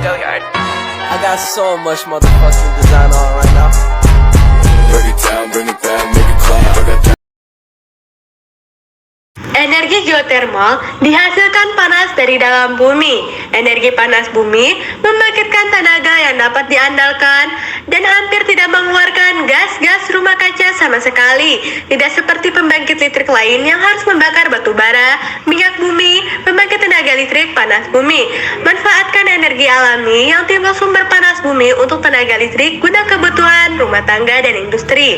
I got so much motherfucking design on right now. Break it down, bring it back, make it clap. I got that. Energi geotermal dihasilkan panas dari dalam bumi. Energi panas bumi membangkitkan tenaga yang dapat diandalkan dan hampir tidak mengeluarkan gas-gas rumah kaca sama sekali. Tidak seperti pembangkit listrik lain yang harus membakar batu bara, minyak bumi, membangkit tenaga listrik panas bumi. Manfaatkan energi alami yang timbul sumber panas bumi untuk tenaga listrik guna kebutuhan rumah tangga dan industri.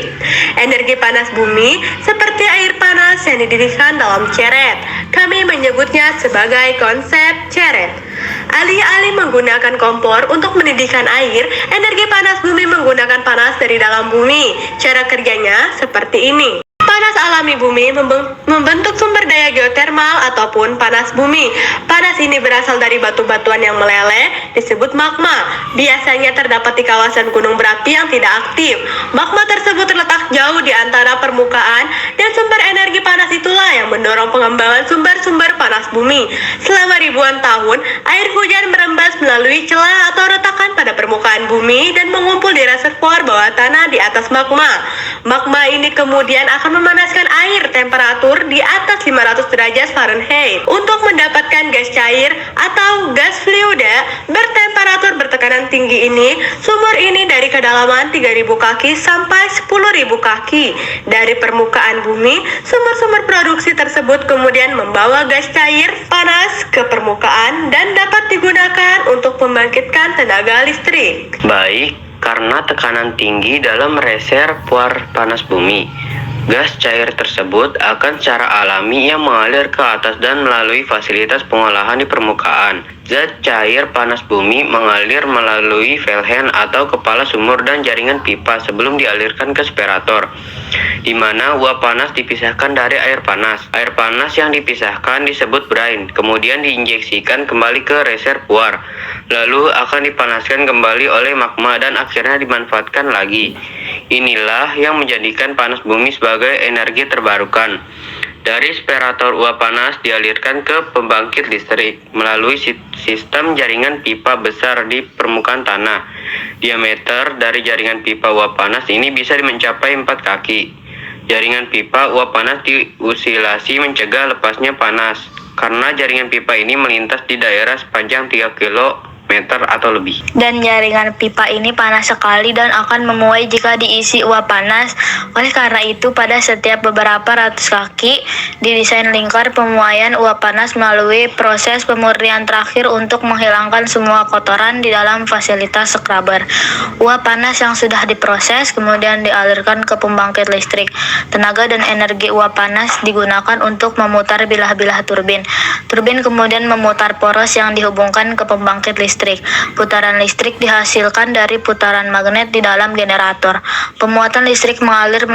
Energi panas bumi seperti air panas yang didirikan dalam ceret. Kami menyebutnya sebagai konsep ceret. Alih-alih menggunakan kompor untuk mendidihkan air, energi panas bumi menggunakan panas dari dalam bumi. Cara kerjanya seperti ini. Panas alami bumi membentuk sumber daya geotermal ataupun panas bumi. Panas ini berasal dari batu-batuan yang meleleh, disebut magma. Biasanya terdapat di kawasan gunung berapi yang tidak aktif. Magma tersebut terletak jauh di antara permukaan dan sumber energi panas itulah yang mendorong pengembangan sumber-sumber panas bumi. Selama ribuan tahun, air hujan merembas melalui celah atau retakan pada permukaan bumi dan mengumpul di reservoir bawah tanah di atas magma. Magma ini kemudian akan memanaskan air temperatur di atas 500 derajat Fahrenheit untuk mendapatkan gas cair atau gas fluida bertemperatur bertekanan tinggi ini. Sumur ini dari kedalaman 3.000 kaki sampai 10.000 kaki dari permukaan bumi. Sumber-sumber produksi tersebut kemudian membawa gas cair panas ke permukaan dan dapat digunakan untuk membangkitkan tenaga listrik. Baik, karena tekanan tinggi dalam reservoir panas bumi, gas cair tersebut akan secara alami mengalir ke atas dan melalui fasilitas pengolahan di permukaan. Zat cair panas bumi mengalir melalui wellhead atau kepala sumur dan jaringan pipa sebelum dialirkan ke separator, di mana uap panas dipisahkan dari air panas. Air panas yang dipisahkan disebut brine, kemudian diinjeksikan kembali ke reservoir, lalu akan dipanaskan kembali oleh magma dan akhirnya dimanfaatkan lagi. Inilah yang menjadikan panas bumi sebagai energi terbarukan. Dari separator uap panas dialirkan ke pembangkit listrik melalui sistem jaringan pipa besar di permukaan tanah. Diameter dari jaringan pipa uap panas ini bisa mencapai 4 kaki. Jaringan pipa uap panas diusilasi mencegah lepasnya panas karena jaringan pipa ini melintas di daerah sepanjang 3 km atau lebih. Dan jaringan pipa ini panas sekali dan akan memuai jika diisi uap panas. Oleh karena itu, pada setiap beberapa ratus kaki didesain lingkar pemuaian uap panas melalui proses pemurnian terakhir untuk menghilangkan semua kotoran di dalam fasilitas scrubber. Uap panas yang sudah diproses kemudian dialirkan ke pembangkit listrik. Tenaga dan energi uap panas digunakan untuk memutar bilah-bilah turbin. Turbin kemudian memutar poros yang dihubungkan ke pembangkit listrik. Putaran listrik dihasilkan dari putaran magnet di dalam generator. Pemuatan listrik mengalir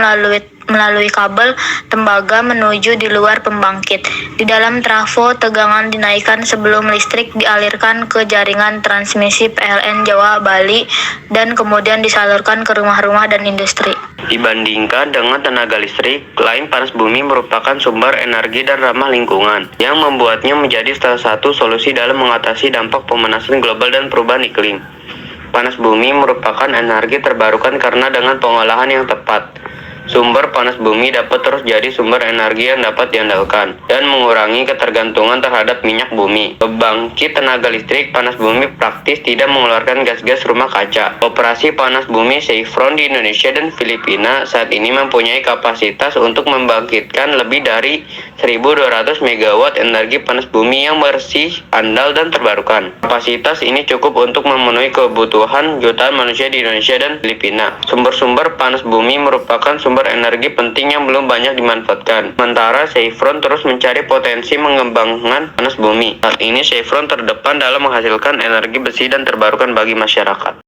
melalui kabel tembaga menuju di luar pembangkit. Di dalam trafo, tegangan dinaikkan sebelum listrik dialirkan ke jaringan transmisi PLN Jawa Bali dan kemudian disalurkan ke rumah-rumah dan industri. Dibandingkan dengan tenaga listrik lain, panas bumi merupakan sumber energi dan ramah lingkungan yang membuatnya menjadi salah satu solusi dalam mengatasi dampak pemanasan global dan perubahan iklim. Panas bumi merupakan energi terbarukan karena dengan pengolahan yang tepat, sumber panas bumi dapat terus jadi sumber energi yang dapat diandalkan dan mengurangi ketergantungan terhadap minyak bumi. Pembangkit tenaga listrik panas bumi praktis tidak mengeluarkan gas-gas rumah kaca. Operasi panas bumi Chevron di Indonesia dan Filipina saat ini mempunyai kapasitas untuk membangkitkan lebih dari 1.200 MW energi panas bumi yang bersih, andal, dan terbarukan. Kapasitas ini cukup untuk memenuhi kebutuhan jutaan manusia di Indonesia dan Filipina. Sumber-sumber panas bumi merupakan sumber energi penting yang belum banyak dimanfaatkan. Sementara Chevron terus mencari potensi mengembangkan panas bumi. Saat ini Chevron terdepan dalam menghasilkan energi bersih dan terbarukan bagi masyarakat.